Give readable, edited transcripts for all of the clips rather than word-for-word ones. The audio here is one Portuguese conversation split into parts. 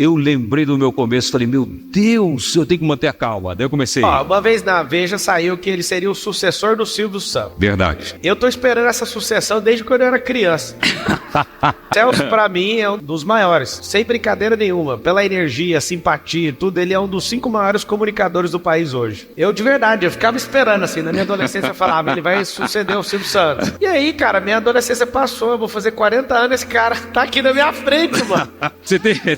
eu lembrei do meu começo, falei, meu Deus, eu tenho que manter a calma. Daí eu comecei. Uma vez na Veja saiu que ele seria o sucessor do Silvio Santos. Verdade. Eu tô esperando essa sucessão desde quando eu era criança. Celso, pra mim, é um dos maiores, sem brincadeira nenhuma. Pela energia, simpatia e tudo, ele é um dos 5 maiores comunicadores do país hoje. Eu, de verdade, eu ficava esperando, assim, na minha adolescência, eu falava, ele vai suceder o Silvio Santos. E aí, cara, minha adolescência passou, eu vou fazer 40 anos, esse cara tá aqui na minha frente, mano.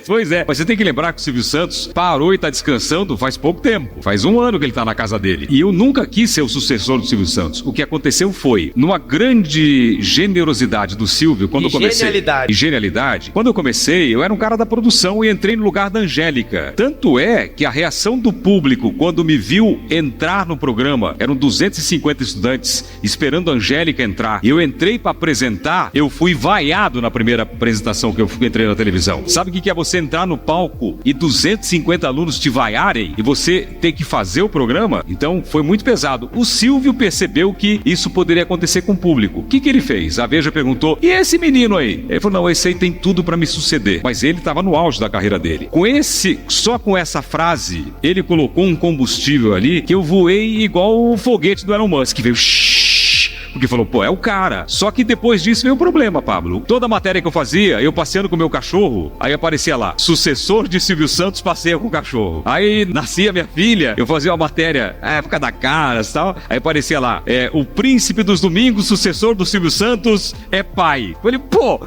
Pois é, mas você tem que lembrar que o Silvio Santos parou e tá descansando faz pouco tempo. Faz 1 ano que ele tá na casa dele. E eu nunca quis ser o sucessor do Silvio Santos. O que aconteceu foi, numa grande generosidade do Silvio, quando eu comecei... Genialidade. Quando eu comecei, eu era um cara da produção e entrei no lugar da Angélica. Tanto é que a reação do público, quando me viu entrar no programa, eram 250 estudantes esperando a Angélica entrar. Eu entrei pra apresentar, eu fui vaiado na primeira apresentação que eu entrei na televisão. Sabe o que é você entrar no palco e 250 alunos te vaiarem e você ter que fazer o programa? Então, foi muito pesado. O Silvio percebeu que isso poderia acontecer com o público. O que ele fez? A Veja perguntou, e esse menino aí? Ele falou, não, esse aí tem tudo pra me suceder. Mas ele estava no auge da carreira dele. Só com essa frase, ele colocou um combustível ali que eu voei igual o foguete do Elon Musk, que veio... Porque falou, pô, é o cara. Só que depois disso veio o problema, Pablo. Toda a matéria que eu fazia, eu passeando com o meu cachorro, aí aparecia lá, sucessor de Silvio Santos passeia com o cachorro. Aí nascia minha filha, eu fazia uma matéria, época da Caras e tal, aí aparecia lá, o príncipe dos domingos, sucessor do Silvio Santos, é pai. Eu falei, pô,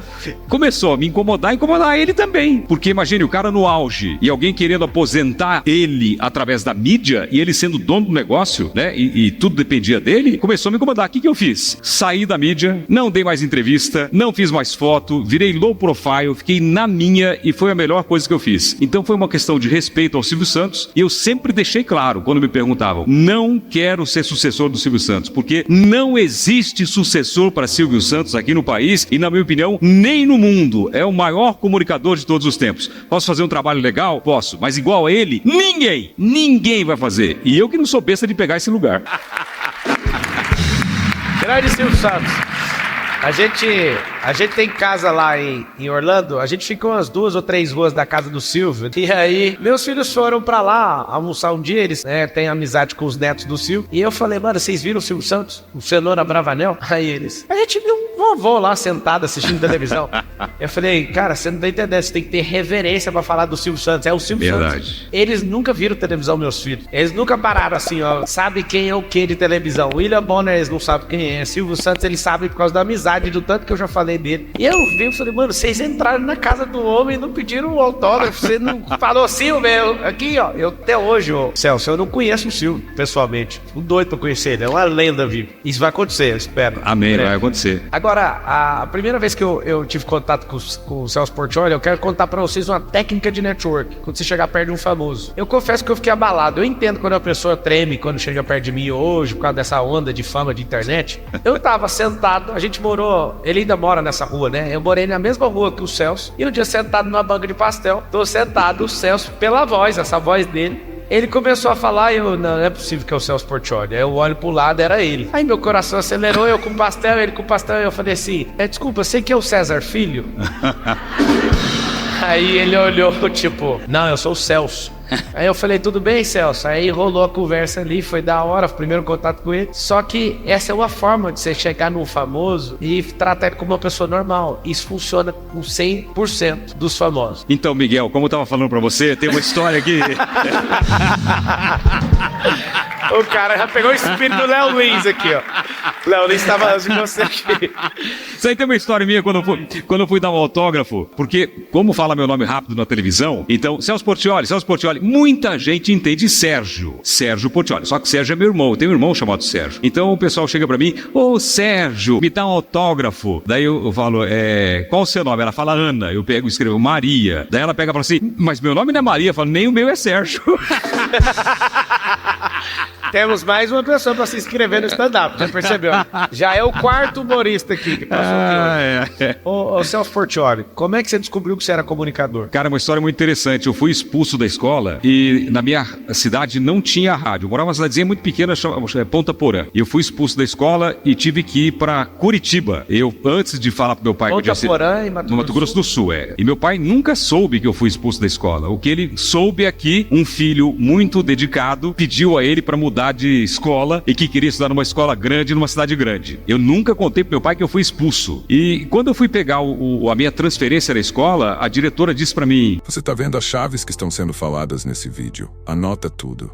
começou a me incomodar ele também. Porque imagine, o cara no auge, e alguém querendo aposentar ele através da mídia, e ele sendo dono do negócio, né, e tudo dependia dele, começou a me incomodar. O que eu fiz? Saí da mídia, não dei mais entrevista, não fiz mais foto, virei low profile, fiquei na minha e foi a melhor coisa que eu fiz. Então foi uma questão de respeito ao Silvio Santos e eu sempre deixei claro, quando me perguntavam, não quero ser sucessor do Silvio Santos, porque não existe sucessor para Silvio Santos aqui no país e, na minha opinião, nem no mundo. É o maior comunicador de todos os tempos. Posso fazer um trabalho legal? Posso, mas igual a ele, ninguém vai fazer. E eu que não sou besta de pegar esse lugar. Grande Silvio Santos. A gente tem casa lá em Orlando, a gente ficou umas 2 ou 3 ruas da casa do Silvio. E aí, meus filhos foram pra lá almoçar um dia, eles têm amizade com os netos do Silvio. E eu falei, mano, vocês viram o Silvio Santos? O Cenoura Bravanel? Aí eles, a gente viu um vovô lá sentado assistindo televisão. Eu falei, cara, você não tá entendendo, você tem que ter reverência pra falar do Silvio Santos. É o Silvio Santos. Eles nunca viram televisão, meus filhos. Eles nunca pararam assim, ó, sabe quem é o que de televisão. William Bonner, eles não sabem quem é. Silvio Santos, eles sabem por causa da amizade, do tanto que eu já falei dele. E eu vi e falei, mano, vocês entraram na casa do homem e não pediram um autógrafo, você não falou Silvio, aqui, ó, eu até hoje, ó, Celso, eu não conheço o Silvio, pessoalmente. Fico doido pra conhecer ele, é uma lenda viva. Isso vai acontecer, eu espero. Amém, vai acontecer. Agora, a primeira vez que eu tive contato com o Celso Portiolli, eu quero contar pra vocês uma técnica de network, quando você chegar perto de um famoso. Eu confesso que eu fiquei abalado, eu entendo quando a pessoa treme, quando chega perto de mim hoje, por causa dessa onda de fama de internet. Eu tava sentado, a gente morou, ele ainda mora nessa rua, né? Eu morei na mesma rua que o Celso, e um dia sentado numa banca de pastel, tô sentado, o Celso, pela voz, essa voz dele, ele começou a falar e eu, não é possível que é o Celso Portiolli. Aí eu olho pro lado, era ele. Aí meu coração acelerou, eu com pastel, ele com pastel, e eu falei assim, desculpa, você que é o César Filho? Aí ele olhou, tipo, não, eu sou o Celso. Aí eu falei, tudo bem, Celso? Aí rolou a conversa ali, foi da hora, o primeiro contato com ele. Só que essa é uma forma de você chegar num famoso e tratar ele como uma pessoa normal. Isso funciona com 100% dos famosos. Então, Miguel, como eu tava falando pra você, tem uma história aqui. O cara já pegou o espírito do Léo Lins aqui, ó. Léo Lins tava antes de você aqui. Isso aí tem uma história minha quando eu fui dar um autógrafo, porque como fala meu nome rápido na televisão, então, Celso Portiolli, muita gente entende Sérgio Portiolli, só que Sérgio é meu irmão, eu tenho um irmão chamado Sérgio. Então o pessoal chega pra mim, ô Sérgio, me dá um autógrafo. Daí eu falo, qual o seu nome? Ela fala Ana, eu pego e escrevo Maria. Daí ela pega e fala assim, mas meu nome não é Maria, eu falo, nem o meu é Sérgio. Temos mais uma pessoa pra se inscrever no stand-up, já percebeu? Já é o quarto humorista aqui que passou aqui. Ô Celso Portiolli, como é que você descobriu que você era comunicador? Cara, uma história muito interessante. Eu fui expulso da escola e na minha cidade não tinha rádio. Eu morava numa cidadezinha muito pequena, chamada Ponta Porã. E eu fui expulso da escola e tive que ir pra Curitiba. Eu, antes de falar pro meu pai... Ponta Porã, em Mato Grosso do Sul, é. E meu pai nunca soube que eu fui expulso da escola. O que ele soube é que um filho muito dedicado pediu a ele pra mudar de escola e que queria estudar numa escola grande, numa cidade grande. Eu nunca contei pro meu pai que eu fui expulso. E quando eu fui pegar a minha transferência da escola, a diretora disse pra mim... Você tá vendo as chaves que estão sendo faladas nesse vídeo? Anota tudo.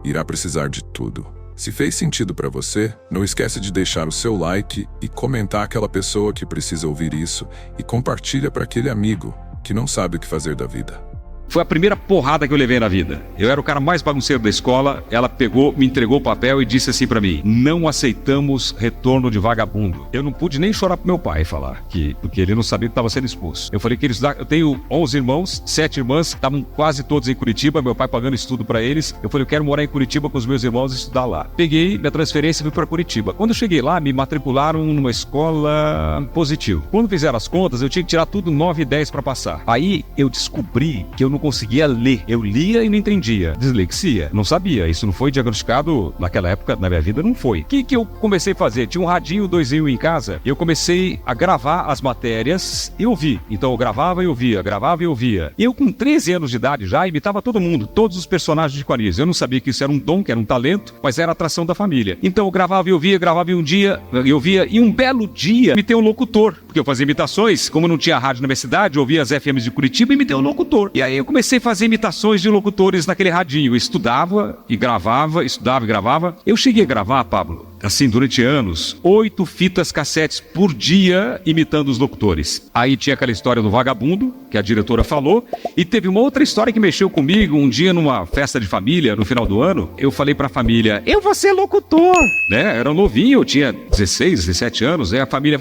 Irá precisar de tudo. Se fez sentido pra você, não esquece de deixar o seu like e comentar aquela pessoa que precisa ouvir isso e compartilha para aquele amigo que não sabe o que fazer da vida. Foi a primeira porrada que eu levei na vida. Eu era o cara mais bagunceiro da escola, ela pegou, me entregou o papel e disse assim pra mim: não aceitamos retorno de vagabundo. Eu não pude nem chorar pro meu pai falar, porque ele não sabia que estava sendo expulso. Eu falei que eu tenho 11 irmãos, 7 irmãs, estavam quase todos em Curitiba, meu pai pagando estudo pra eles. Eu falei, eu quero morar em Curitiba com os meus irmãos e estudar lá. Peguei minha transferência e fui pra Curitiba. Quando eu cheguei lá, me matricularam numa escola positivo. Quando fizeram as contas, eu tinha que tirar tudo 9 e 10 pra passar. Aí eu descobri que eu não conseguia ler. Eu lia e não entendia. Dislexia. Não sabia. Isso não foi diagnosticado naquela época, na minha vida, não foi. O que eu comecei a fazer? Tinha um radinho 2.0 em casa. Eu comecei a gravar as matérias e ouvir. Então eu gravava e ouvia, gravava e ouvia. Eu com 13 anos de idade já imitava todo mundo, todos os personagens de Quariz. Eu não sabia que isso era um dom, que era um talento, mas era a atração da família. Então eu gravava e ouvia, gravava e um dia eu ouvia, e um belo dia imitei um locutor, porque eu fazia imitações, como não tinha rádio na minha cidade, eu ouvia as FMs de Curitiba e imitei um locutor. E aí eu comecei a fazer imitações de locutores naquele radinho. Eu estudava e gravava, estudava e gravava. Eu cheguei a gravar, Pablo, assim, durante anos, 8 fitas cassetes por dia imitando os locutores. Aí tinha aquela história do vagabundo, que a diretora falou, e teve uma outra história que mexeu comigo. Um dia, numa festa de família, no final do ano, eu falei pra família, eu vou ser locutor, né? Era novinho, eu tinha 16, 17 anos, aí a família,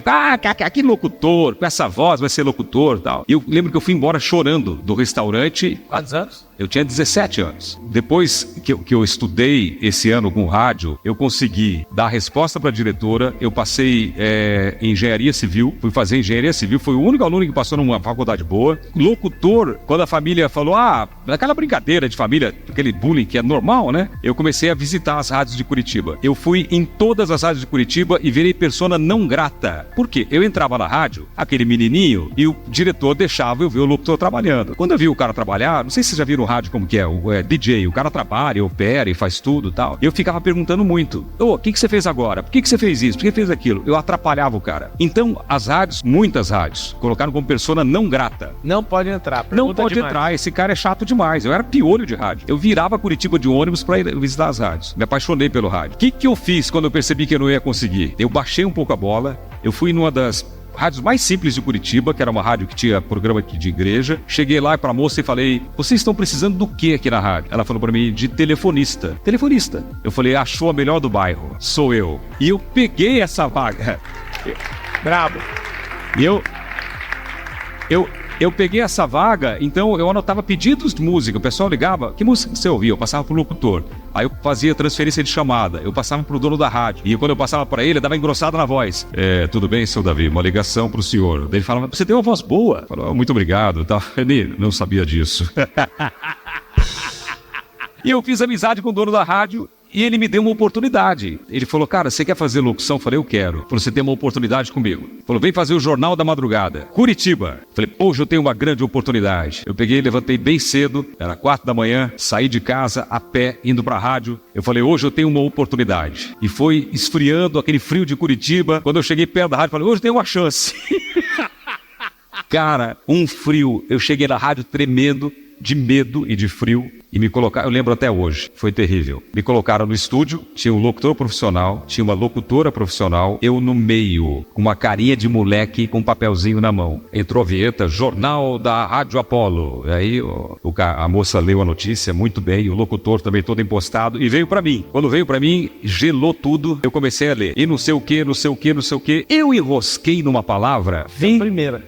que locutor, com essa voz vai ser locutor e tal. E eu lembro que eu fui embora chorando do restaurante. Quantos anos? Eu tinha 17 anos. Depois que eu estudei esse ano com rádio, eu consegui dar a resposta para a diretora. Eu passei em engenharia civil, fui fazer engenharia civil, fui o único aluno que passou numa faculdade boa. Locutor, quando a família falou, aquela brincadeira de família, aquele bullying que é normal, né? Eu comecei a visitar as rádios de Curitiba. Eu fui em todas as rádios de Curitiba e virei persona não grata. Por quê? Eu entrava na rádio, aquele menininho, e o diretor deixava eu ver o locutor trabalhando. Quando eu vi o cara trabalhar, não sei se vocês já viram rádio como que é, DJ, o cara trabalha, opera e faz tudo e tal. Eu ficava perguntando muito, o que você fez agora? Por que você fez isso? Por que fez aquilo? Eu atrapalhava o cara. Então, as rádios, muitas rádios, colocaram como persona não grata. Não pode entrar. Não pode entrar, esse cara é chato demais. Eu era piolho de rádio. Eu virava Curitiba de ônibus pra ir visitar as rádios. Me apaixonei pelo rádio. O que eu fiz quando eu percebi que eu não ia conseguir? Eu baixei um pouco a bola, eu fui numa das rádios mais simples de Curitiba, que era uma rádio que tinha programa aqui de igreja. Cheguei lá pra moça e falei, vocês estão precisando do que aqui na rádio? Ela falou pra mim, de telefonista. Telefonista. Eu falei, achou a melhor do bairro. Sou eu. E eu peguei essa vaga. Brabo. E eu peguei essa vaga, então eu anotava pedidos de música. O pessoal ligava, que música você ouvia? Eu passava pro locutor. Aí eu fazia transferência de chamada. Eu passava pro dono da rádio. E quando eu passava para ele, eu dava engrossada na voz. Tudo bem, seu Davi? Uma ligação pro senhor. Daí ele falava, você tem uma voz boa. Eu falava, muito obrigado. Tá? Ele não sabia disso. E eu fiz amizade com o dono da rádio. E ele me deu uma oportunidade. Ele falou, cara, você quer fazer locução? Eu falei, eu quero. Ele falou, você tem uma oportunidade comigo. Ele falou, vem fazer o Jornal da Madrugada. Curitiba. Eu falei, hoje eu tenho uma grande oportunidade. Eu peguei, levantei bem cedo, era 4 da manhã, saí de casa a pé, indo pra rádio. Eu falei, hoje eu tenho uma oportunidade. E foi esfriando aquele frio de Curitiba. Quando eu cheguei perto da rádio, eu falei, hoje eu tenho uma chance. Cara, um frio. Eu cheguei na rádio tremendo, de medo e de frio. E me colocaram, eu lembro até hoje, foi terrível. Me colocaram no estúdio, tinha um locutor profissional, tinha uma locutora profissional, eu no meio, com uma carinha de moleque com um papelzinho na mão. Entrou a vinheta, Jornal da Rádio Apolo. E aí a moça leu a notícia muito bem, o locutor também todo impostado, e veio pra mim. Quando veio pra mim, gelou tudo, eu comecei a ler. E não sei o que, não sei o que, não sei o que. Eu enrosquei numa palavra,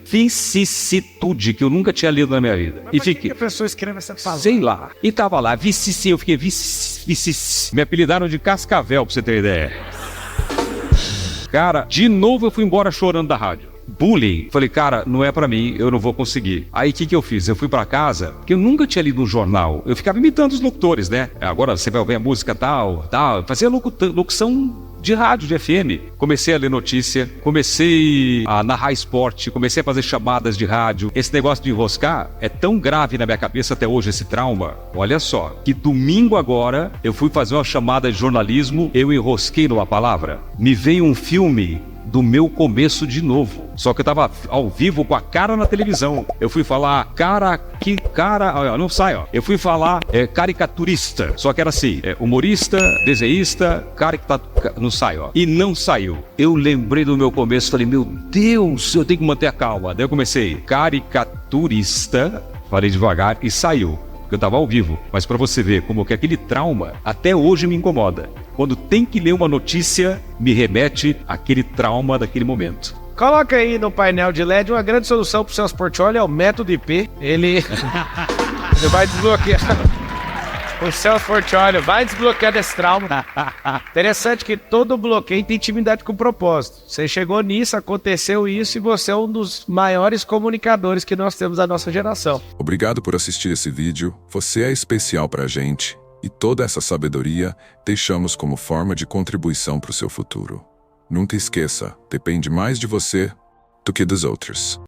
vicissitude, que eu nunca tinha lido na minha vida. Mas e fiquei. Que a pessoa escreve essa palavra? Sei lá. E tava lá, vici, eu fiquei vici. Me apelidaram de Cascavel, pra você ter ideia. Cara, de novo eu fui embora chorando da rádio. Bullying. Falei, cara, não é pra mim, eu não vou conseguir. Aí o que eu fiz? Eu fui pra casa, porque eu nunca tinha lido um jornal. Eu ficava imitando os locutores, né? Agora você vai ouvir a música tal. Fazia locução de rádio, de FM. Comecei a ler notícia, comecei a narrar esporte, comecei a fazer chamadas de rádio. Esse negócio de enroscar é tão grave na minha cabeça até hoje, esse trauma. Olha só, que domingo agora eu fui fazer uma chamada de jornalismo, eu enrosquei numa palavra. Me veio um filme do meu começo de novo. Só que eu tava ao vivo com a cara na televisão. Eu fui falar, não sai, ó. Eu fui falar caricaturista. Só que era assim, humorista, desenhista, não sai, ó. E não saiu. Eu lembrei do meu começo, falei, meu Deus, eu tenho que manter a calma. Daí eu comecei, caricaturista, falei devagar e saiu. Porque eu tava ao vivo, mas pra você ver como que aquele trauma até hoje me incomoda. Quando tem que ler uma notícia, me remete àquele trauma daquele momento. Coloca aí no painel de LED uma grande solução pro seu portfólio, é o método IP. Ele vai desbloquear. O seu portfólio vai desbloquear desse trauma. Interessante que todo bloqueio tem intimidade com o propósito. Você chegou nisso, aconteceu isso e você é um dos maiores comunicadores que nós temos da nossa geração. Obrigado por assistir esse vídeo. Você é especial pra gente. E toda essa sabedoria deixamos como forma de contribuição para o seu futuro. Nunca esqueça, depende mais de você do que dos outros.